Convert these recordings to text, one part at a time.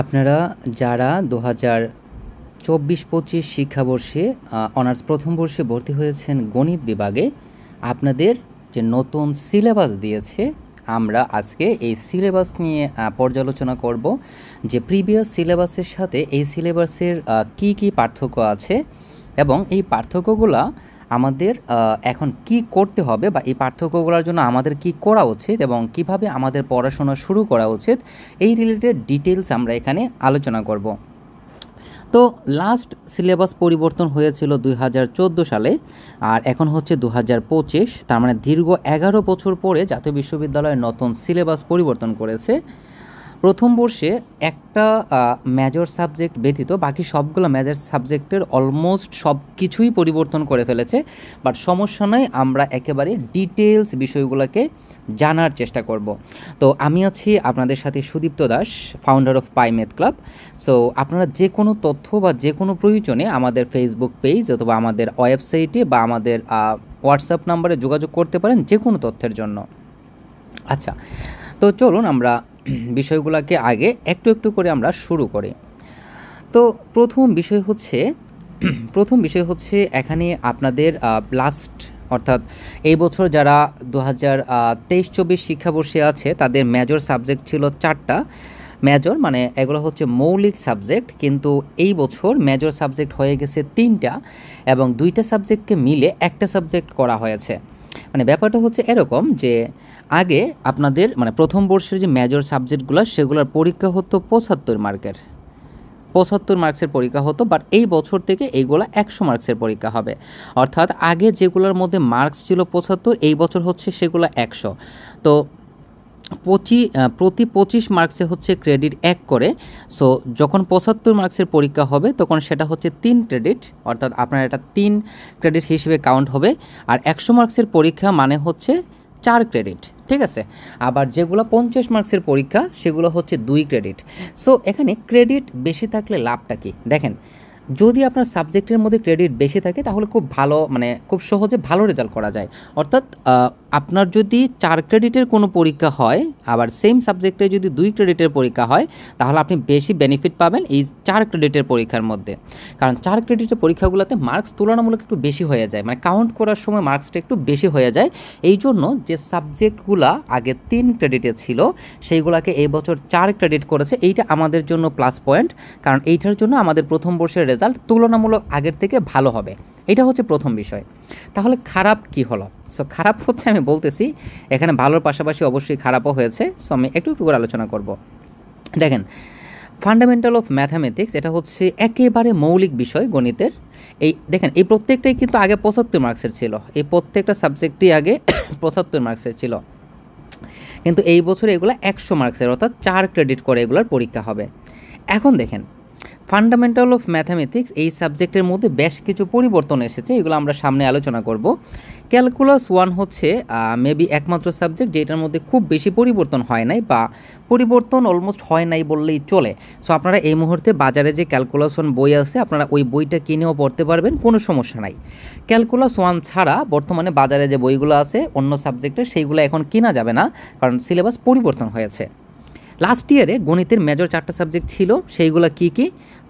আপনারা যারা 2024-25 শিক্ষাবর্ষে অনার্স প্রথম বর্ষে ভর্তি হয়েছেন গণিত বিভাগে, আপনাদের যে নতুন সিলেবাস দিয়েছে, আমরা আজকে এই সিলেবাস নিয়ে পর্যালোচনা করব যে প্রিভিয়াস সিলেবাসের সাথে এই সিলেবাসের কি কি পার্থক্য আছে এবং এই পার্থক্যগুলো আমাদের এখন কি করতে হবে বা এই পার্থক্যগুলোর জন্য আমাদের কি করা উচিত এবং কিভাবে আমাদের পড়াশোনা শুরু করা উচিত, এই রিলেটেড ডিটেলস আমরা এখানে আলোচনা করব। তো লাস্ট সিলেবাস পরিবর্তন হয়েছিল 2014 সালে, আর এখন হচ্ছে 2025। তার মানে দীর্ঘ 11 বছর পরে জাতীয় বিশ্ববিদ্যালয়ের নতুন সিলেবাস পরিবর্তন করেছে। প্রথম বর্ষে একটা মেজর সাবজেক্ট ব্যতীত বাকি সবগুলো মেজর সাবজেক্টের অলমোস্ট সব কিছুই পরিবর্তন করে ফেলেছে, বাট সমস্যা নয়, আমরা একেবারে ডিটেলস বিষয়গুলোকে জানার চেষ্টা করব। তো আমি আছি আপনাদের সাথে Sudipta Das, founder of pi math club. So আপনারা যে কোনো তথ্য বা যে কোনো প্রয়োজনে আমাদের ফেসবুক পেজ অথবা আমাদের ওয়েবসাইটে বা আমাদের হোয়াটসঅ্যাপ নাম্বারে যোগাযোগ করতে পারেন যে কোনো তথ্যের জন্য। আচ্ছা, তো চলুন আমরা বিষয়গুলোকে আগে একটু একটু করে আমরা শুরু করি। তো প্রথম বিষয় হচ্ছে এখানে আপনাদের লাস্ট অর্থাৎ এই বছর যারা 2023-24 শিক্ষাবর্ষে আছে তাদের মেজর সাবজেক্ট ছিল 4টা। মেজর মানে এগুলো হচ্ছে মৌলিক সাবজেক্ট, কিন্তু এই বছর মেজর সাবজেক্ট হয়ে গেছে 3টা এবং 2টা সাবজেক্টকে মিলে একটা সাবজেক্ট করা হয়েছে। মানে ব্যাপারটা হচ্ছে এরকম যে আগে আপনাদের মানে প্রথম বর্ষের যে মেজর সাবজেক্টগুলো সেগুলোর পরীক্ষা হতো 75 মার্কসের পরীক্ষা হতো, বাট এই বছর থেকে এইগুলো 100 মার্কসের পরীক্ষা হবে। অর্থাৎ আগে যেগুলোর মধ্যে মার্কস ছিল 75, এই বছর হচ্ছে সেগুলো 100। তো প্রতি 25 মার্কসে হচ্ছে ক্রেডিট 1 করে। সো যখন 75 মার্কসের পরীক্ষা হবে তখন সেটা হচ্ছে 3 ক্রেডিট, অর্থাৎ আপনার এটা 3 ক্রেডিট হিসেবে কাউন্ট হবে। আর 100 মার্কসের পরীক্ষা মানে হচ্ছে 4 ক্রেডিট, ঠিক আছে। আবার যেগুলো 50 মার্কসের পরীক্ষা সেগুলো হচ্ছে 2 ক্রেডিট। সো এখানে ক্রেডিট বেশি থাকলে লাভটা কি দেখেন, যদি আপনার সাবজেক্টের মধ্যে ক্রেডিট বেশি থাকে তাহলে খুব ভালো মানে খুব সহজে ভালো রেজাল্ট করা যায়। অর্থাৎ আপনার যদি 4 ক্রেডিটের কোনো পরীক্ষা হয় আবার সেম সাবজেক্টে যদি 2 ক্রেডিটের পরীক্ষা হয় তাহলে আপনি বেশি বেনিফিট পাবেন এই 4 ক্রেডিটের পরীক্ষার মধ্যে। কারণ 4 ক্রেডিটের পরীক্ষাগুলোতে মার্কস তুলনামূলক একটু বেশি হয়ে যায়, মানে কাউন্ট করার সময় মার্কসটা একটু বেশি হয়ে যায়। এই জন্য যে সাবজেক্টগুলো আগে 3 ক্রেডিটে ছিল সেইগুলোকে এই বছর 4 ক্রেডিট করেছে। এইটা আমাদের জন্য প্লাস পয়েন্ট, কারণ এইটার জন্য আমাদের প্রথম বর্ষের রেজাল্ট তুলনামূলক আগের থেকে ভালো হবে। এটা হচ্ছে প্রথম বিষয়। তাহলে খারাপ কি হলো? সো খারাপ হচ্ছে আমি বলতেছি এখানে ভালোর পাশাপাশি অবশ্যই খারাপও হয়েছে। সো আমি একটু একটু করে আলোচনা করব। দেখেন, ফান্ডামেন্টাল অফ ম্যাথামেটিক্স এটা হচ্ছে একেবারে মৌলিক বিষয় গণিতের। এই দেখেন, এই প্রত্যেকটাই কিন্তু আগে 75 মার্কসের ছিল, এই প্রত্যেকটা সাবজেক্টই আগে 75 মার্কসের ছিল, কিন্তু এই বছর এগুলো 100 মার্কসের, অর্থাৎ 4 ক্রেডিট করে এগুলোর পরীক্ষা হবে। এখন দেখেন, ফান্ডামেন্টাল অফ ম্যাথামেটিক্স এই সাবজেক্টের মধ্যে বেশ কিছু পরিবর্তন এসেছে, এগুলো আমরা সামনে আলোচনা করব। ক্যালকুলাস 1 হচ্ছে মেবি একমাত্র সাবজেক্ট যেটার মধ্যে খুব বেশি পরিবর্তন হয় নাই, বা পরিবর্তন অলমোস্ট হয় নাই বললেই চলে। সো আপনারা এই মুহূর্তে বাজারে যে ক্যালকুলাস 1 বই আছে আপনারা ওই বইটা কিনেও পড়তে পারবেন, কোনো সমস্যা নাই। ক্যালকুলাস 1 ছাড়া বর্তমানে বাজারে যে বইগুলো আছে অন্য সাবজেক্টের সেইগুলো এখন কেনা যাবে না, কারণ সিলেবাস পরিবর্তন হয়েছে। লাস্ট ইয়ারে গণিতের মেজর 4টা সাবজেক্ট ছিল, সেইগুলো কি কি?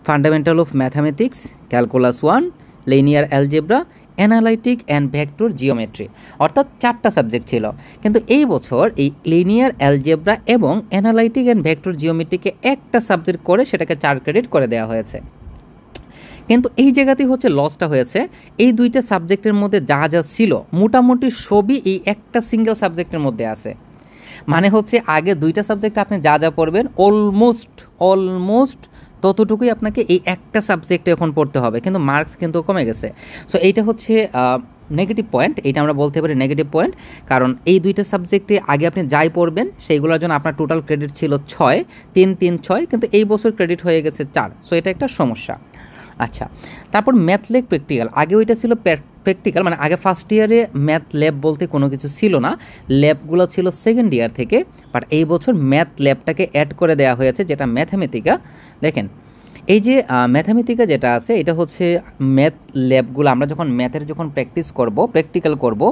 Fundamental of mathematics, calculus 1, linear algebra, analytic and vector geometry, অর্থাৎ 4টা সাবজেক্ট ছিল। কিন্তু এই বছর এই লিনিয়ার অ্যালজেব্রা এবং অ্যানালাইটিক অ্যান্ড ভেক্টর জিওমেট্রিকে একটা সাবজেক্ট করে সেটাকে 4 ক্রেডিট করে দেওয়া হয়েছে। কিন্তু এই জায়গাতেই হচ্ছে লসটা হয়েছে, এই 2টা সাবজেক্টের মধ্যে যা যা ছিল মোটামুটি সবই এই একটা সিঙ্গেল সাবজেক্টের মধ্যে আছে। মানে হচ্ছে আগে 2টা সাবজেক্ট আপনি যা যা পড়বেন অলমোস্ট ততটুকুই আপনাকে এই একটা সাবজেক্টে এখন পড়তে হবে, কিন্তু মার্কস কিন্তু কমে গেছে। সো এইটা হচ্ছে নেগেটিভ পয়েন্ট, এইটা আমরা বলতে পারি নেগেটিভ পয়েন্ট। কারণ এই 2টা সাবজেক্টে আগে আপনি যাই পড়বেন সেইগুলোর জন্য আপনার টোটাল ক্রেডিট ছিল 6, 3 3 6, কিন্তু এই বছর ক্রেডিট হয়ে গেছে 4। সো এটা একটা সমস্যা। আচ্ছা, তারপর ম্যাথ ল্যাব প্র্যাকটিক্যাল, আগে ওইটা ছিল প্র্যাকটিক্যাল, মানে আগে ফার্স্ট ইয়ারে ম্যাথ ল্যাব বলতে কোনো কিছু ছিল না, ল্যাবগুলো ছিল সেকেন্ড ইয়ার থেকে। বাট এই বছর ম্যাথ ল্যাবটাকে অ্যাড করে দেওয়া হয়েছে, যেটা ম্যাথামেটিকা। দেখেন, এই যে ম্যাথামেটিকা যেটা আছে এটা হচ্ছে ম্যাথ ল্যাবগুলো আমরা যখন ম্যাথের যখন প্র্যাকটিস করব প্র্যাকটিক্যাল করব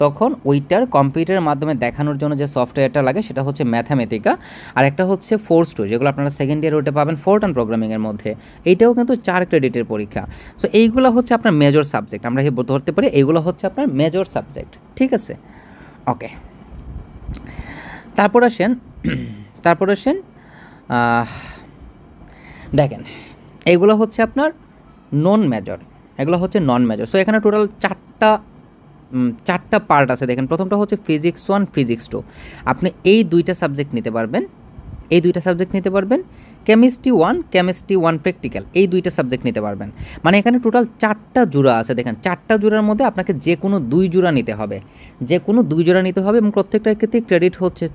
তখন ওইটার কম্পিউটারের মাধ্যমে দেখানোর জন্য যে সফটওয়্যারটা লাগে সেটা হচ্ছে ম্যাথামেটিকা। আর একটা হচ্ছে ফোর্স টু, যেগুলো আপনারা সেকেন্ড ইয়ার ওইটা পাবেন ফোর্টান প্রোগ্রামিংয়ের মধ্যে, এইটাও কিন্তু 4 ক্রেডিটের পরীক্ষা। সো এইগুলো হচ্ছে আপনার মেজর সাবজেক্ট, আমরা ধরতে পারি এইগুলো হচ্ছে আপনার মেজর সাবজেক্ট, ঠিক আছে? ওকে, তারপর আসেন দেখেন এইগুলো হচ্ছে আপনার নন মেজর, এগুলো হচ্ছে নন মেজর। সো এখানে টোটাল চারটা পার্ট আছে। দেখেন প্রথমটা হচ্ছে ফিজিক্স 1 ফিজিক্স 2, আপনি এই দুইটা সাবজেক্ট নিতে পারবেন, কেমিস্ট্রি 1 কেমিস্ট্রি 1 প্র্যাকটিক্যাল, এই দুইটা সাবজেক্ট নিতে পারবেন। মানে এখানে টোটাল 4টা জোড়া আছে। দেখেন 4টা জোড়ার মধ্যে আপনাকে যে কোনো 2 জোড়া নিতে হবে, এবং প্রত্যেকটার ক্ষেত্রে ক্রেডিট হচ্ছে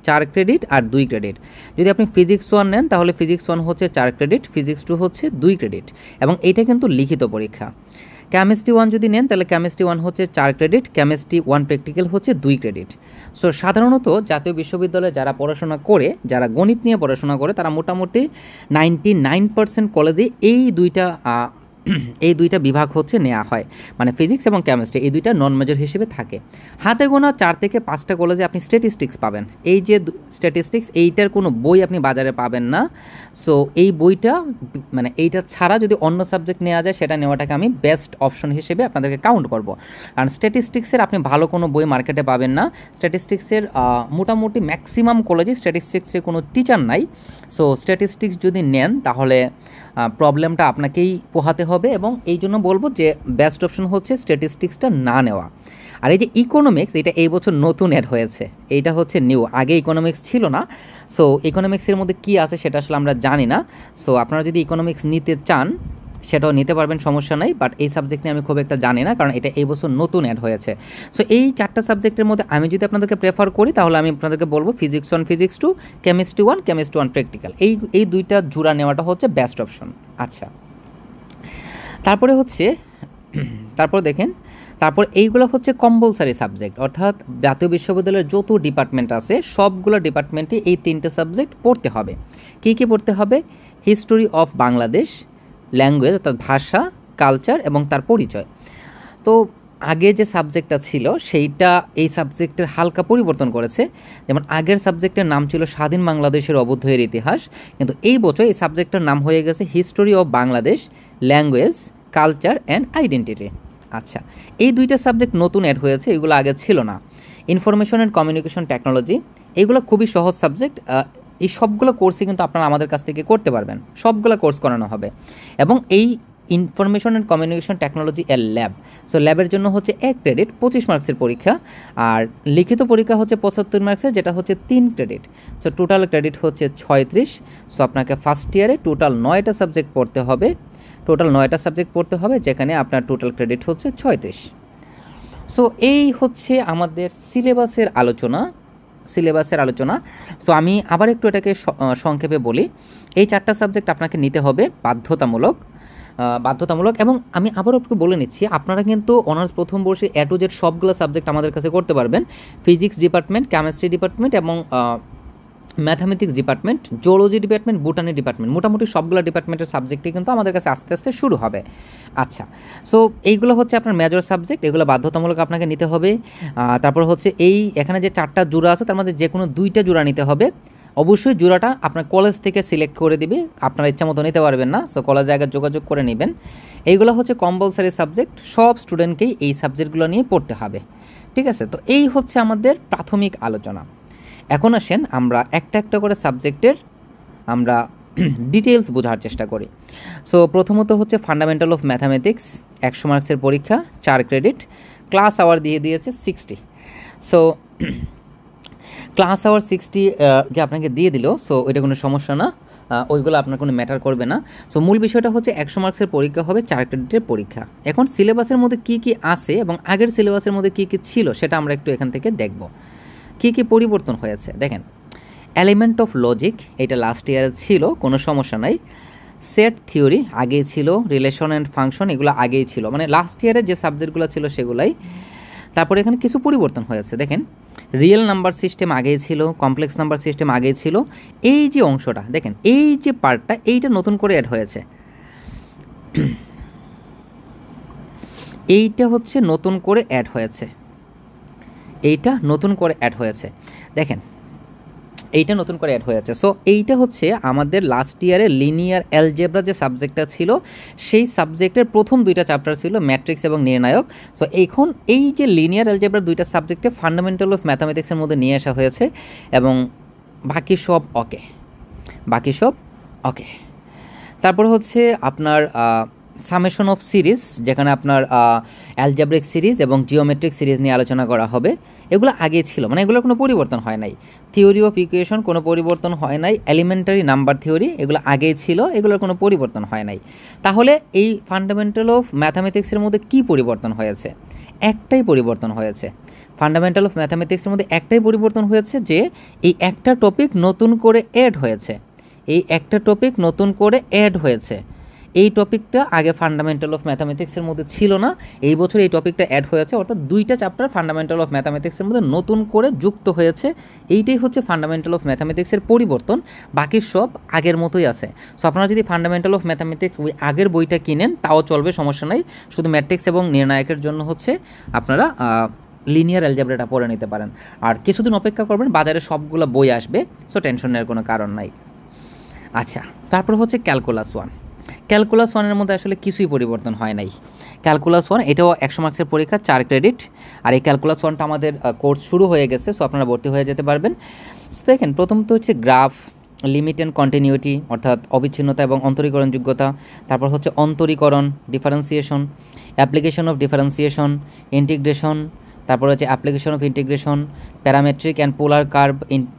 4 ক্রেডিট আর 2 ক্রেডিট। যদি আপনি ফিজিক্স 1 নেন তাহলে ফিজিক্স 1 হচ্ছে 4 ক্রেডিট, ফিজিক্স 2 হচ্ছে 2 ক্রেডিট, এবং এইটা কিন্তু লিখিত পরীক্ষা। কেমিস্ট্রি 1 যদি নেন তাহলে কেমিস্ট্রি 1 হচ্ছে 4 ক্রেডিট, কেমিস্ট্রি 1 প্র্যাকটিক্যাল হচ্ছে 2 ক্রেডিট। সো সাধারণত জাতীয় বিশ্ববিদ্যালয়ে যারা পড়াশোনা করে, যারা গণিত নিয়ে পড়াশোনা করে, তারা মোটামুটি 99% কলেজে এই দুইটা বিভাগ হচ্ছে নেওয়া হয়, মানে ফিজিক্স এবং কেমিস্ট্রি এই দুইটা নন মেজর হিসেবে থাকে। হাতে গোনা 4 থেকে 5টা কলেজে আপনি স্ট্যাটিস্টিক্স পাবেন। এই যে স্ট্যাটিস্টিক্স, এইটার কোনো বই আপনি বাজারে পাবেন না। সো এই বইটা মানে এইটা ছাড়া যদি অন্য সাবজেক্ট নেওয়া যায় সেটা নেওয়াটাকে আমি বেস্ট অপশন হিসেবে আপনাদেরকে কাউন্ট করব, কারণ স্ট্যাটিস্টিক্সের আপনি ভালো কোনো বই মার্কেটে পাবেন না। স্ট্যাটিস্টিক্সের মোটামুটি ম্যাক্সিমাম কলেজে স্ট্যাটিস্টিক্সের কোনো টিচার নাই। সো স্ট্যাটিস্টিক্স যদি নেন তাহলে প্রবলেমটা আপনাকেই পোহাতে হবে, এবং এই জন্য বলবো যে বেস্ট অপশন হচ্ছে স্ট্যাটিস্টিক্সটা না নেওয়া। আর এই যে ইকোনমিক্স, এটা এই বছর নতুন অ্যাড হয়েছে, এইটা হচ্ছে নিউ, আগে ইকোনমিক্স ছিল না। সো ইকোনমিক্সের মধ্যে কী আছে সেটা আসলে আমরা জানি না। সো আপনারা যদি ইকোনমিক্স নিতে চান সেটাও নিতে পারবেন, সমস্যা নাই, বাট এই সাবজেক্ট নিয়ে আমি খুব একটা জানি না, কারণ এটা এই বছর নতুন অ্যাড হয়েছে। সো এই 4টা সাবজেক্টের মধ্যে আমি যদি আপনাদেরকে প্রেফার করি তাহলে আমি আপনাদেরকে বলবো physics 1 physics 2 chemistry 1 chemistry 1 practical, এই দুইটা জোড়া নেওয়াটা হচ্ছে বেস্ট অপশন। আচ্ছা, তারপর এইগুলো হচ্ছে কম্পালসারি সাবজেক্ট, অর্থাৎ জাতীয় বিশ্ববিদ্যালয়ের যত ডিপার্টমেন্ট আছে সবগুলো ডিপার্টমেন্টে এই 3টে সাবজেক্ট পড়তে হবে। কী পড়তে হবে? হিস্টোরি অফ বাংলাদেশ, ল্যাঙ্গুয়েজ অর্থাৎ ভাষা, কালচার এবং তার পরিচয়। তো আগে যে সাবজেক্টটা ছিল সেইটা এই সাবজেক্টের হালকা পরিবর্তন করেছে। যেমন আগের সাবজেক্টের নাম ছিল স্বাধীন বাংলাদেশের অভ্যুদয়ের ইতিহাস, কিন্তু এই বছর এই সাবজেক্টের নাম হয়ে গেছে history of Bangladesh, language, culture and identity. আচ্ছা, এই দুইটা সাবজেক্ট নতুন অ্যাড হয়েছে, এগুলো আগে ছিল না। ইনফরমেশন অ্যান্ড কমিউনিকেশন টেকনোলজি, এগুলো খুবই সহজ সাবজেক্ট। এই সবগুলো কোর্সই কিন্তু আপনারা আমাদের কাছ থেকে করতে পারবেন, সবগুলো কোর্স করানো হবে। এবং এই ইনফরমেশন অ্যান্ড কমিউনিকেশন টেকনোলজি এর ল্যাব, সো ল্যাবের জন্য হচ্ছে 1 ক্রেডিট 25 মার্কসের পরীক্ষা, আর লিখিত পরীক্ষা হচ্ছে 75 মার্কসের, যেটা হচ্ছে 3 ক্রেডিট। সো টোটাল ক্রেডিট হচ্ছে 36। সো আপনাকে ফার্স্ট ইয়ারে টোটাল 9টা সাবজেক্ট পড়তে হবে, যেখানে আপনার টোটাল ক্রেডিট হচ্ছে 36। সো এই হচ্ছে আমাদের সিলেবাসের আলোচনা। সো আমি আবার একটু এটাকে সংক্ষেপে বলি। এই 4টা সাবজেক্ট আপনাকে নিতে হবে বাধ্যতামূলক, এবং আমি আবারও একটু বলে নিচ্ছি, আপনারা কিন্তু অনার্স প্রথম বর্ষে A to Z সবগুলো সাবজেক্ট আমাদের কাছে করতে পারবেন। ফিজিক্স ডিপার্টমেন্ট, কেমিস্ট্রি ডিপার্টমেন্ট এবং mathematics department, zoology department, botany department, মোটামুটি সবগুলো ডিপার্টমেন্টের সাবজেক্টই কিন্তু আমাদের কাছে আস্তে আস্তে শুরু হবে। আচ্ছা, সো এইগুলো হচ্ছে আপনার মেজর সাবজেক্ট, এগুলো বাধ্যতামূলক আপনাকে নিতে হবে। তারপর হচ্ছে এখানে যে 4টা জোড়া আছে তার মধ্যে যে কোনো 2টা জোড়া নিতে হবে। অবশ্যই জোড়াটা আপনার কলেজ থেকে সিলেক্ট করে দিবে, আপনার ইচ্ছা মতো নিতে পারবেন না। সো কলেজে আগে যোগাযোগ করে নেবেন। এইগুলো হচ্ছে কম্পালসারি সাবজেক্ট, সব স্টুডেন্টকেই এই সাবজেক্টগুলো নিয়ে পড়তে হবে, ঠিক আছে? তো এই হচ্ছে আমাদের প্রাথমিক আলোচনা। এখন আসেন আমরা একটা করে সাবজেক্টের আমরা ডিটেলস বোঝার চেষ্টা করি। সো প্রথমত হচ্ছে ফান্ডামেন্টাল অফ ম্যাথামেটিক্স, 100 মার্কসের পরীক্ষা, 4 ক্রেডিট, ক্লাস আওয়ার দিয়ে দিয়েছে 60। সো ক্লাস আওয়ার 60 যে আপনাকে দিয়ে দিল, সো ওইটা কোনো সমস্যা না, ওইগুলো আপনার কোনো ম্যাটার করবে না। সো মূল বিষয়টা হচ্ছে 100 মার্কসের পরীক্ষা হবে, 4 ক্রেডিটের পরীক্ষা। এখন সিলেবাসের মধ্যে কী আছে এবং আগের সিলেবাসের মধ্যে কী ছিল সেটা আমরা একটু এখান থেকে দেখব। কী পরিবর্তন হয়েছে দেখেন। এলিমেন্ট অফ লজিক, এটা লাস্ট ইয়ারে ছিল, কোনো সমস্যা নাই। সেট থিওরি আগেই ছিল, রিলেশন অ্যান্ড ফাংশন এগুলো আগেই ছিল, মানে লাস্ট ইয়ারে যে সাবজেক্টগুলো ছিল সেগুলাই। তারপরে এখানে কিছু পরিবর্তন হয়েছে, দেখেন রিয়েল নাম্বার সিস্টেম আগেই ছিল, কমপ্লেক্স নাম্বার সিস্টেম আগেই ছিল, এই যে অংশটা দেখেন, এই যে পার্টটা, এইটা নতুন করে অ্যাড হয়েছে, এইটা হচ্ছে নতুন করে অ্যাড হয়েছে, এইটা নতুন করে অ্যাড হয়েছে, দেখেন এইটা নতুন করে অ্যাড হয়েছে। সো এইটা হচ্ছে আমাদের লাস্ট ইয়ারে লিনিয়ার অ্যালজেব্রা যে সাবজেক্টটা ছিল, সেই সাবজেক্টের প্রথম দুইটা চ্যাপ্টার ছিল ম্যাট্রিক্স এবং নির্ণায়ক। সো এখন এই যে লিনিয়ার অ্যালজেব্রা দুইটা সাবজেক্টে ফান্ডামেন্টাল অফ ম্যাথামেটিক্সের মধ্যে নিয়ে আসা হয়েছে, এবং বাকি সব ওকে, বাকি সব ওকে। তারপর হচ্ছে আপনার সামেশন অফ সিরিজ, যেখানে আপনার অ্যালজেব্রিক সিরিজ এবং জিওমেট্রিক সিরিজ নিয়ে আলোচনা করা হবে। এগুলো আগে ছিল, মানে এগুলোর কোনো পরিবর্তন হয় নাই। থিওরি অফ ইকুয়েশন কোনো পরিবর্তন হয় নাই। এলিমেন্টারি নাম্বার থিওরি এগুলো আগেই ছিল, এগুলোর কোনো পরিবর্তন হয় নাই। তাহলে এই ফান্ডামেন্টাল অফ ম্যাথামেটিক্সের মধ্যে কী পরিবর্তন হয়েছে? একটাই পরিবর্তন হয়েছে। ফান্ডামেন্টাল অফ ম্যাথামেটিক্সের মধ্যে একটাই পরিবর্তন হয়েছে যে এই একটা টপিক নতুন করে অ্যাড হয়েছে, এই একটা টপিক নতুন করে অ্যাড হয়েছে। এই টপিকটা আগে ফান্ডামেন্টাল অফ ম্যাথামেটিক্সের মধ্যে ছিল না, এই বছর এই টপিকটা অ্যাড হয়েছে, অর্থাৎ দুইটা চ্যাপ্টার ফান্ডামেন্টাল অফ ম্যাথামেটিক্সের মধ্যে নতুন করে যুক্ত হয়েছে। এইটাই হচ্ছে ফান্ডামেন্টাল অফ ম্যাথামেটিক্সের পরিবর্তন, বাকি সব আগের মতোই আছে। সো আপনারা যদি ফান্ডামেন্টাল অফ ম্যাথামেটিক্স ওই আগের বইটা কিনেন তাও চলবে, সমস্যা নাই। শুধু ম্যাট্রিক্স এবং নির্ণায়কের জন্য হচ্ছে আপনারা লিনিয়ার অ্যালজেব্রাটা পড়ে নিতে পারেন। আর কিছুদিন অপেক্ষা করবেন, বাজারে সবগুলো বই আসবে, সো টেনশন নেওয়ার কোনো কারণ নাই। আচ্ছা, তারপর হচ্ছে ক্যালকুলাস 1। ক্যালকুলাস 1-এর মধ্যে আসলে কিছুই পরিবর্তন হয় নাই। ক্যালকুলাস 1 এটাও 100 মার্কসের পরীক্ষা, 4 ক্রেডিট। আর এই ক্যালকুলাস 1টা আমাদের কোর্স শুরু হয়ে গেছে, সো আপনারা ভর্তি হয়ে যেতে পারবেন। সো দেখেন, প্রথমত হচ্ছে গ্রাফ, লিমিট অ্যান্ড কন্টিনিউটি অর্থাৎ অবিচ্ছিন্নতা এবং অন্তরীকরণযোগ্যতা। তারপর হচ্ছে অন্তরীকরণ, differentiation, application of differentiation, integration, তারপর হচ্ছে application of integration, parametric and polar curve,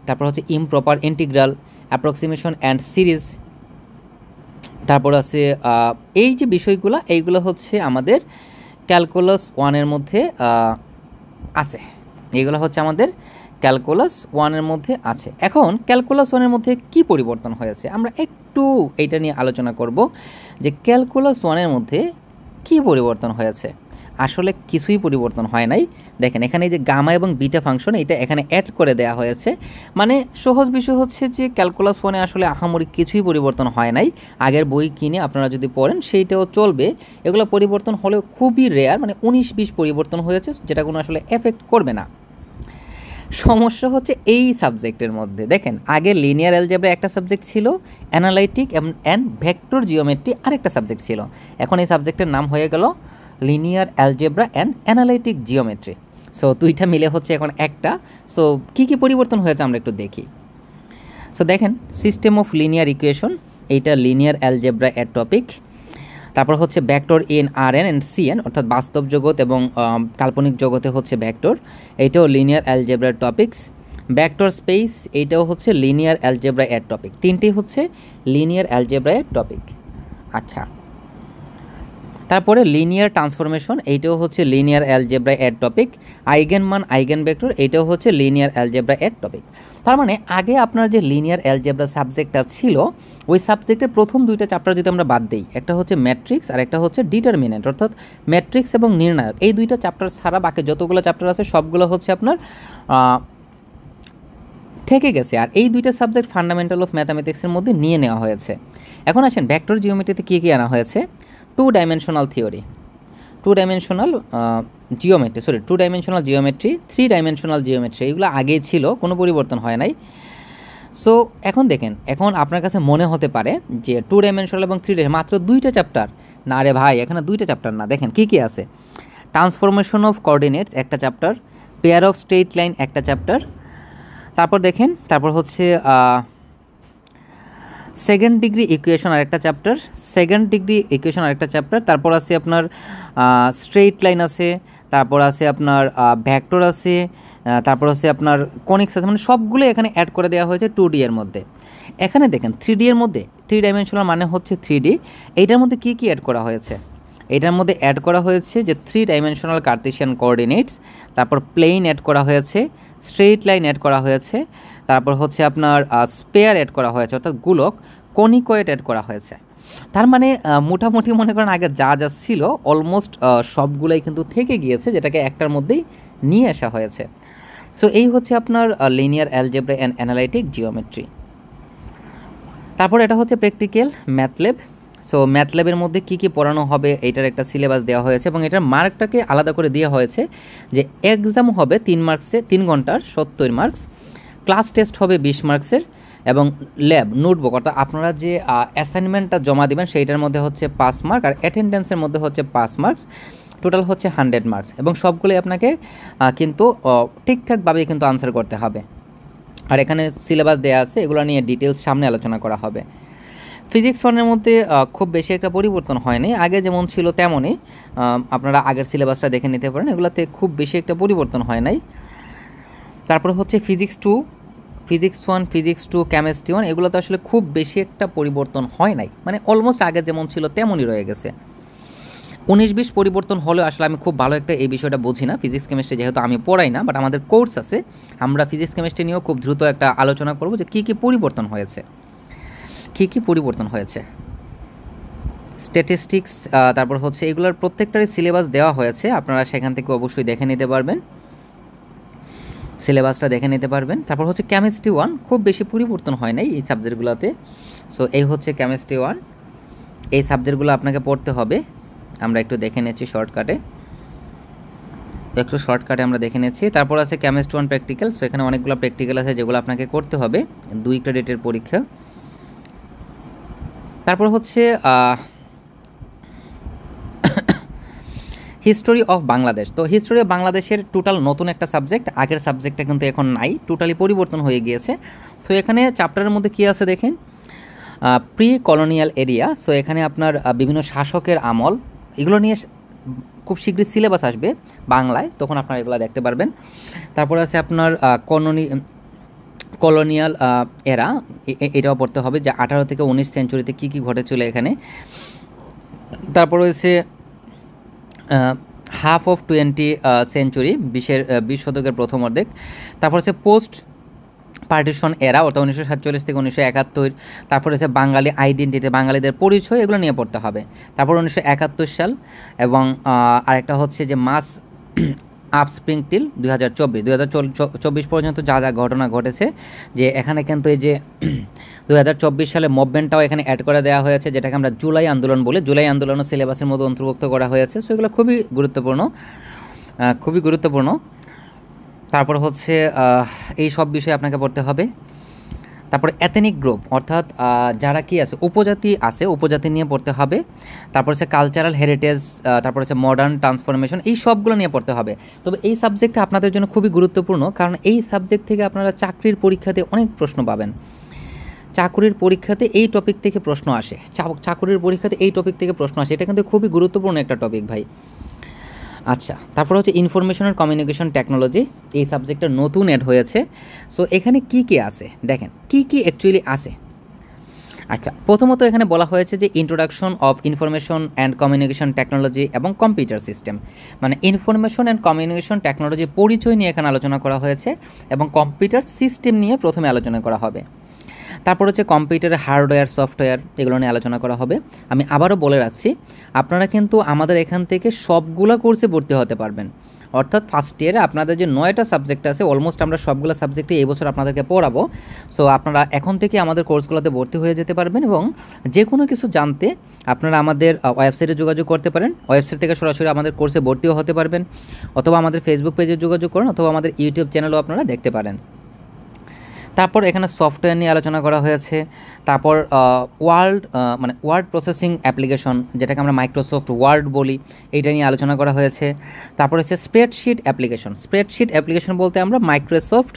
তারপর হচ্ছে improper integral, approximation and series. তারপর আছে এই যে বিষয়গুলো, এইগুলো হচ্ছে আমাদের ক্যালকুলাস 1-এর মধ্যে আছে, এইগুলো হচ্ছে আমাদের ক্যালকুলাস 1-এর মধ্যে আছে। এখন ক্যালকুলাস 1-এর মধ্যে কি পরিবর্তন হয়েছে আমরা একটু এইটা নিয়ে আলোচনা করব, যে ক্যালকুলাস 1-এর মধ্যে কি পরিবর্তন হয়েছে। আসলে কিছুই পরিবর্তন হয় নাই। দেখেন এখানে যে গামা এবং বিটা ফাংশন, এটা এখানে অ্যাড করে দেওয়া হয়েছে। মানে সহজ বিষয় হচ্ছে যে ক্যালকুলাস 1-এ আসলে আহামরি কিছুই পরিবর্তন হয় নাই। আগের বই কিনে আপনারা যদি পড়েন সেইটাও চলবে। এগুলো পরিবর্তন হলেও খুবই রেয়ার, মানে 19-20 পরিবর্তন হয়েছে, যেটা কোনো আসলে এফেক্ট করবে না। সমস্যা হচ্ছে এই সাবজেক্টের মধ্যে। দেখেন আগে লিনিয়ার অ্যালজেব্রা একটা সাবজেক্ট ছিল, অ্যানালাইটিক অ্যান্ড ভেক্টর জিওমেট্রি আরেকটা সাবজেক্ট ছিল। এখন এই সাবজেক্টের নাম হয়ে গেল linear algebra and analytic geometry. So দুইটা মিলে হচ্ছে এখন একটা। সো কী কী পরিবর্তন হয়েছে আমরা একটু দেখি। সো দেখেন, সিস্টেম অফ লিনিয়ার ইকুয়েশন, এইটা লিনিয়ার অ্যালজেব্রা এর টপিক। তারপর হচ্ছে ভেক্টর ইন আর.এন অ্যান্ড সি.এন, অর্থাৎ বাস্তব জগৎ এবং কাল্পনিক জগতে হচ্ছে ভেক্টর, এইটাও লিনিয়ার অ্যালজেব্রার টপিকস। ভেক্টর স্পেস, এইটাও হচ্ছে লিনিয়ার অ্যালজেব্রা এর টপিক। তিনটি হচ্ছে লিনিয়ার অ্যালজেব্রা এর টপিক। আচ্ছা, তারপরে লিনিয়ার ট্রান্সফরমেশন, এইটাও হচ্ছে লিনিয়ার অ্যালজেব্রা এর টপিক। আইগেন মান, আইগেন ভেক্টর, এইটাও হচ্ছে লিনিয়ার অ্যালজেব্রা এর টপিক। তার মানে আগে আপনার যে লিনিয়ার অ্যালজেব্রা সাবজেক্টটা ছিল, ওই সাবজেক্টের প্রথম দুইটা চ্যাপ্টার যদি আমরা বাদ দিই, একটা হচ্ছে ম্যাট্রিক্স আর একটা হচ্ছে ডিটারমিনেন্ট, অর্থাৎ ম্যাট্রিক্স এবং নির্ণায়ক, এই দুইটা চ্যাপ্টার ছাড়া বাকি যতগুলো চ্যাপ্টার আছে সবগুলো হচ্ছে আপনার থেকে গেছে। আর এই দুইটা সাবজেক্ট ফান্ডামেন্টাল অফ ম্যাথামেটিক্সের মধ্যে নিয়ে নেওয়া হয়েছে। এখন আসেন ভেক্টর জিওমেট্রিতে কী কী আনা হয়েছে। Two dimensional geometry, 3 dimensional geometry, এগুলো আগেই ছিল, কোনো পরিবর্তন হয় নাই। সো এখন দেখেন, এখন আপনার কাছে মনে হতে পারে যে 2 ডাইমেনশনাল এবং 3 মাত্র দুইটা চ্যাপ্টার। না রে ভাই, এখানে দুইটা চ্যাপ্টার না, দেখেন কী কী আছে। ট্রান্সফরমেশন অফ কোঅর্ডিনেটস একটা chapter, pair of straight line একটা চ্যাপ্টার, তারপর দেখেন, তারপর হচ্ছে সেকেন্ড ডিগ্রি ইকুয়েশন আরেকটা চ্যাপ্টার, তারপর আছে আপনার স্ট্রেইট লাইন আছে, তারপর আছে আপনার ভেক্টর আছে, তারপর আছে আপনার কনিক্স আছে, মানে সবগুলো এখানে অ্যাড করে দেওয়া হয়েছে 2D এর মধ্যে। এখানে দেখেন 3D এর মধ্যে, 3 ডাইমেনশনাল মানে হচ্ছে 3D, এইটার মধ্যে কী কী অ্যাড করা হয়েছে। এটার মধ্যে অ্যাড করা হয়েছে যে 3 ডাইমেনশনাল কার্টেসিয়ান কোঅর্ডিনেটস, তারপর প্লেন অ্যাড করা হয়েছে, স্ট্রেইট লাইন অ্যাড করা হয়েছে, তারপর হচ্ছে আপনার স্পেয়ার অ্যাড করা হয়েছে অর্থাৎ গোলক, কনিকয়েড অ্যাড করা হয়েছে। তার মানে মোটামুটি মনে করেন আগে যা যা ছিল অলমোস্ট সবগুলাই কিন্তু থেকে গিয়েছে, যেটাকে একটার মধ্যেই নিয়ে আসা হয়েছে। সো এই হচ্ছে আপনার linear algebra and analytic geometry. তারপর এটা হচ্ছে প্র্যাকটিক্যাল ম্যাথল্যাব। সো ম্যাথল্যাবের মধ্যে কী কী পড়ানো হবে এইটার একটা সিলেবাস দেওয়া হয়েছে এবং এটার মার্কটাকে আলাদা করে দেওয়া হয়েছে যে এক্সাম হবে 3 মার্কসে, 3 ঘন্টার 70 মার্কস, ক্লাস টেস্ট হবে 20 মার্কসের, এবং ল্যাব নোটবুক অর্থাৎ আপনারা যে অ্যাসাইনমেন্টটা জমা দেবেন সেইটার মধ্যে হচ্ছে 5 মার্ক, আর অ্যাটেন্ডেন্সের মধ্যে হচ্ছে 5 মার্কস, টোটাল হচ্ছে 100 মার্কস, এবং সবগুলোই আপনাকে কিন্তু ঠিকঠাকভাবেই কিন্তু আনসার করতে হবে। আর এখানে সিলেবাস দেওয়া আছে, এগুলো নিয়ে ডিটেলস সামনে আলোচনা করা হবে। ফিজিক্স 1-এর মধ্যে খুব বেশি একটা পরিবর্তন হয়নি, আগে যেমন ছিল তেমনই, আপনারা আগের সিলেবাসটা দেখে নিতে পারেন, এগুলোতে খুব বেশি একটা পরিবর্তন হয় নাই। তারপরে হচ্ছে ফিজিক্স 2, ফিজিক্স 1, ফিজিক্স 2, কেমিস্ট্রি 1, এগুলোতে আসলে খুব বেশি একটা পরিবর্তন হয় নাই, মানে অলমোস্ট আগে যেমন ছিল তেমনই রয়ে গেছে। 19-20 পরিবর্তন হলেও আসলে আমি খুব ভালো একটা এই বিষয়টা বুঝি না, ফিজিক্স কেমিস্ট্রি যেহেতু আমি পড়াই না, বাট আমাদের কোর্স আছে, আমরা ফিজিক্স কেমিস্ট্রি নিয়েও খুব দ্রুত একটা আলোচনা করব যে কী কী পরিবর্তন হয়েছে, কী কী পরিবর্তন হয়েছে। স্ট্যাটিস্টিক্স, তারপর হচ্ছে এগুলোর প্রত্যেকটারই সিলেবাস দেওয়া হয়েছে, আপনারা সেখান থেকে অবশ্যই দেখে নিতে পারবেন, সিলেবাসটা দেখে নিতে পারবেন। তারপর হচ্ছে কেমিস্ট্রি 1, খুব বেশি পরিবর্তন হয় নাই এই সাবজেক্টগুলোতে। সো এই হচ্ছে কেমিস্ট্রি 1, এই সাবজেক্টগুলো আপনাকে পড়তে হবে, আমরা একটু দেখে নিচ্ছি শর্টকাটে, আমরা দেখে নিচ্ছি। তারপর আছে কেমিস্ট্রি 1 প্র্যাকটিক্যাল। সো এখানে অনেকগুলো প্র্যাকটিক্যাল আছে যেগুলো আপনাকে করতে হবে, 2 ক্রেডিটের পরীক্ষা। তারপর হচ্ছে হিস্টোরি অফ বাংলাদেশ। তো হিস্টোরি অফ বাংলাদেশের টোটাল নতুন একটা সাবজেক্ট, আগের সাবজেক্টটা কিন্তু এখন নাই, টোটালি পরিবর্তন হয়ে গিয়েছে। তো এখানে চ্যাপ্টারের মধ্যে কী আছে দেখেন, প্রি কলোনিয়াল এরিয়া। সো এখানে আপনার বিভিন্ন শাসকের আমল, এগুলো নিয়ে খুব শীঘ্রই সিলেবাস আসবে বাংলায়, তখন আপনারা এগুলো দেখতে পারবেন। তারপর আছে আপনার কলোনিয়াল এরা, এটাও পড়তে হবে যে 18 থেকে 19 সেঞ্চুরিতে কী কী ঘটেছিল এখানে। তারপর রয়েছে হাফ অফ 20 সেঞ্চুরি, 20 শতকের প্রথম অর্ধেক। তারপর হচ্ছে পোস্ট পার্টিশন এরা অর্থাৎ 1947 থেকে 1971। তারপর হচ্ছে বাঙালি আইডেন্টিটি, বাঙালিদের পরিচয়, এগুলো নিয়ে পড়তে হবে। তারপর 1971 সাল, এবং আরেকটা হচ্ছে যে মাস আপস্প্রিং টিল 2024 পর্যন্ত যা যা ঘটনা ঘটেছে, যে এখানে কিন্তু এই যে 2024 সালে মুভমেন্টটাও এখানে অ্যাড করে দেওয়া হয়েছে, যেটাকে আমরা জুলাই আন্দোলন বলি, জুলাই আন্দোলনও সিলেবাসের মধ্যে অন্তর্ভুক্ত করা হয়েছে। সো এগুলো খুবই গুরুত্বপূর্ণ। তারপর হচ্ছে এই সব বিষয়ে আপনাকে পড়তে হবে। তারপরে এথনিক গ্রুপ অর্থাৎ যারা কি আছে, উপজাতি নিয়ে পড়তে হবে। তারপর হচ্ছে কালচারাল হেরিটেজ, তারপর হচ্ছে মডার্ন ট্রান্সফরমেশন, এই সবগুলো নিয়ে পড়তে হবে। তবে এই সাবজেক্টটা আপনাদের জন্য খুবই গুরুত্বপূর্ণ, কারণ এই সাবজেক্ট থেকে আপনারা চাকরির পরীক্ষাতে অনেক প্রশ্ন পাবেন। চাকরির পরীক্ষাতে এই টপিক থেকে প্রশ্ন আসে, এটা কিন্তু খুবই গুরুত্বপূর্ণ একটা টপিক ভাই। আচ্ছা, তারপর হচ্ছে ইনফরমেশন আর কমিউনিকেশন টেকনোলজি, এই সাবজেক্টটা নতুন অ্যাড হয়েছে। সো এখানে কি কি আছে দেখেন, কি অ্যাকচুয়ালি আছে। আচ্ছা, প্রথমত এখানে বলা হয়েছে যে introduction of information and communication technology এবং কম্পিউটার সিস্টেম, মানে ইনফরমেশন অ্যান্ড কমিউনিকেশন টেকনোলজি পরিচয় নিয়ে এখানে আলোচনা করা হয়েছে, এবং কম্পিউটার সিস্টেম নিয়ে প্রথমে আলোচনা করা হবে। তারপর হচ্ছে কম্পিউটারের হার্ডওয়্যার, সফটওয়্যার, এগুলো নিয়ে আলোচনা করা হবে। আমি আবারও বলে রাখছি, আপনারা কিন্তু আমাদের এখান থেকে সবগুলো কোর্সে ভর্তি হতে পারবেন, অর্থাৎ ফার্স্ট ইয়ারে আপনাদের যে 9টা সাবজেক্ট আছে, অলমোস্ট আমরা সবগুলো সাবজেক্টে এই বছর আপনাদেরকে পড়াবো। সো আপনারা এখন থেকে আমাদের কোর্সগুলোতে ভর্তি হয়ে যেতে পারবেন, এবং যে কোনো কিছু জানতে আপনারা আমাদের ওয়েবসাইটে যোগাযোগ করতে পারেন, ওয়েবসাইট থেকে সরাসরি আমাদের কোর্সে ভর্তিও হতে পারবেন, অথবা আমাদের ফেসবুক পেজে যোগাযোগ করেন, অথবা আমাদের ইউটিউব চ্যানেলও আপনারা দেখতে পারেন। তারপর এখানে সফটওয়্যার নিয়ে আলোচনা করা হয়েছে। তারপর ওয়ার্ড প্রসেসিং অ্যাপ্লিকেশন, যেটাকে আমরা মাইক্রোসফট ওয়ার্ড বলি, এইটা নিয়ে আলোচনা করা হয়েছে। তারপর হচ্ছে স্প্রেডশিট অ্যাপ্লিকেশন বলতে আমরা মাইক্রোসফট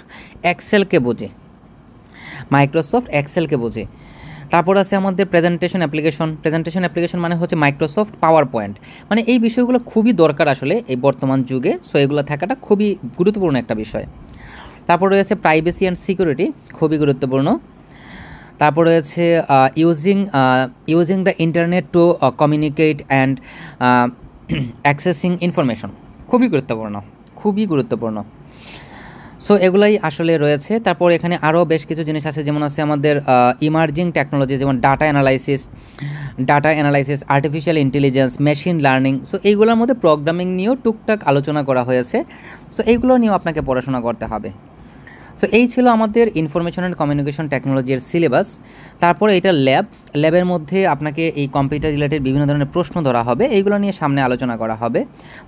এক্সেলকে বুঝি। তারপর আছে আমাদের প্রেজেন্টেশন অ্যাপ্লিকেশন মানে হচ্ছে মাইক্রোসফট পাওয়ার পয়েন্ট, মানে এই বিষয়গুলো খুবই দরকার আসলে এই বর্তমান যুগে। সো এগুলো থাকাটা খুবই গুরুত্বপূর্ণ একটা বিষয়। তারপর রয়েছে প্রাইভেসি অ্যান্ড সিকিউরিটি, খুবই গুরুত্বপূর্ণ। তারপর রয়েছে using the internet to communicate and accessing information, খুবই গুরুত্বপূর্ণ। সো এগুলাই আসলে রয়েছে। তারপর এখানে আরও বেশ কিছু জিনিস আছে, যেমন আছে আমাদের ইমার্জিং টেকনোলজি, যেমন data analysis, data analysis, artificial intelligence, machine learning. So এইগুলোর মধ্যে প্রোগ্রামিং নিয়েও টুকটাক আলোচনা করা হয়েছে। সো এইগুলো নিয়েও আপনাকে পড়াশোনা করতে হবে। সো এই ছিল আমাদের ইনফরমেশন অ্যান্ড কমিউনিকেশন টেকনোলজির সিলেবাস। তারপরে এটা ল্যাবের মধ্যে আপনাকে এই কম্পিউটার রিলেটেড বিভিন্ন ধরনের প্রশ্ন ধরা হবে, এইগুলো নিয়ে সামনে আলোচনা করা হবে।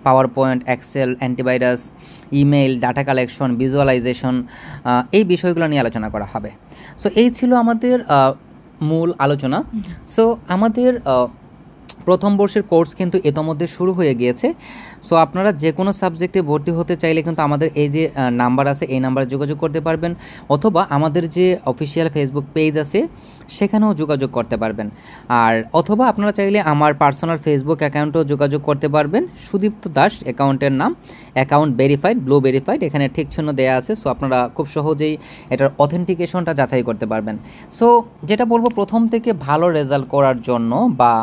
Power point, excel, antivirus, email, data collection, visualisation, এই বিষয়গুলো নিয়ে আলোচনা করা হবে। সো এই ছিল আমাদের মূল আলোচনা। সো আমাদের প্রথম বর্ষের কোর্স কিন্তু ইতোমধ্যে শুরু হয়ে গিয়েছে। সো আপনারা যে কোনো সাবজেক্টে ভর্তি হতে চাইলে কিন্তু আমাদের এই যে নাম্বার আছে, এই নাম্বারে যোগাযোগ করতে পারবেন, অথবা আমাদের যে অফিসিয়াল ফেসবুক পেজ আছে সেখানেও যোগাযোগ করতে পারবেন। আর অথবা আপনারা চাইলে আমার পার্সোনাল ফেসবুক অ্যাকাউন্টেও যোগাযোগ করতে পারবেন। সুদীপ্ত দাস অ্যাকাউন্টের নাম, অ্যাকাউন্ট ভেরিফাইড, ব্লু ভেরিফাইড, এখানে ঠিক চিহ্ন দেওয়া আছে। সো আপনারা খুব সহজেই এটার অথেন্টিকেশনটা যাচাই করতে পারবেন। সো যেটা বলবো, প্রথম থেকে ভালো রেজাল্ট করার জন্য বা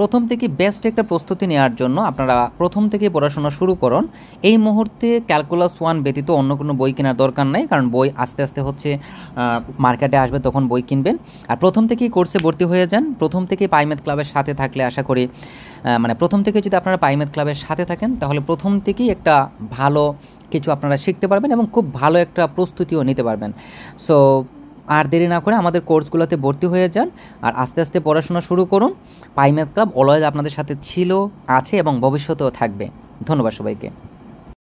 প্রথম থেকে বেস্ট একটা প্রস্তুতি নেওয়ার জন্য আপনারা প্রথম থেকে পড়াশোনা শুরু করুন। এই মুহূর্তে ক্যালকুলাস 1 ব্যতীত অন্য কোনো বই কেনার দরকার নাই, কারণ বই আস্তে আস্তে হচ্ছে মার্কেটে আসবে, তখন বই কিনবেন। আর প্রথম থেকেই কোর্সে ভর্তি হয়ে যান। প্রথম থেকে পাইমেথ ক্লাবের সাথে থাকলে আশা করি প্রথম থেকে যদি আপনারা পাইমেথ ক্লাবের সাথে থাকেন, তাহলে প্রথম থেকেই একটা ভালো কিছু আপনারা শিখতে পারবেন এবং খুব ভালো একটা প্রস্তুতিও নিতে পারবেন। সো আর দেরি না করে আমাদের কোর্সগুলোতে ভর্তি হয়ে যান আর আস্তে আস্তে পড়াশোনা শুরু করুন। পাইমেথ ক্লাব অলওয়েজ আপনাদের সাথে ছিল, আছে এবং ভবিষ্যতেও থাকবে। ধন্যবাদ সবাইকে।